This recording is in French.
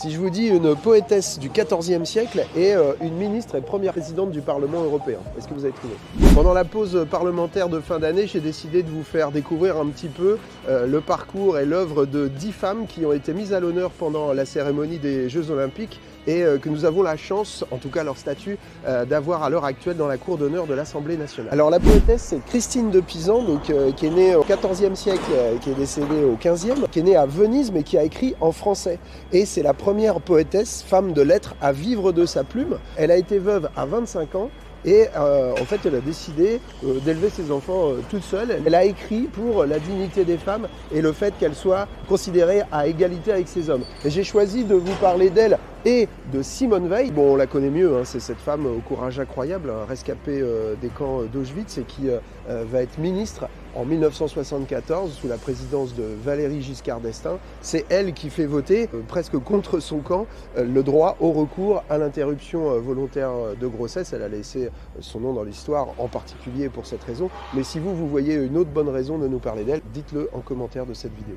Si je vous dis une poétesse du XIVe siècle et une ministre et première présidente du Parlement européen, est-ce que vous avez trouvé? Pendant la pause parlementaire de fin d'année, j'ai décidé de vous faire découvrir un petit peu le parcours et l'œuvre de 10 femmes qui ont été mises à l'honneur pendant la cérémonie des Jeux Olympiques et que nous avons la chance, en tout cas leur statut, d'avoir à l'heure actuelle dans la cour d'honneur de l'Assemblée nationale. Alors la poétesse, c'est Christine de Pisan, qui est née au XIVe siècle, qui est décédée au XVe, qui est née à Venise mais qui a écrit en français. Et c'est la première poétesse, femme de lettres, à vivre de sa plume. Elle a été veuve à 25 ans. Et en fait, elle a décidé d'élever ses enfants toute seule. Elle a écrit pour la dignité des femmes et le fait qu'elles soient considérées à égalité avec ces hommes. Et j'ai choisi de vous parler d'elle et de Simone Veil. Bon, on la connaît mieux, hein, c'est cette femme au courage incroyable, rescapée des camps d'Auschwitz et qui va être ministre en 1974 sous la présidence de Valéry Giscard d'Estaing. C'est elle qui fait voter, presque contre son camp, le droit au recours à l'interruption volontaire de grossesse. Elle a laissé son nom dans l'histoire, en particulier pour cette raison. Mais si vous voyez une autre bonne raison de nous parler d'elle, dites-le en commentaire de cette vidéo.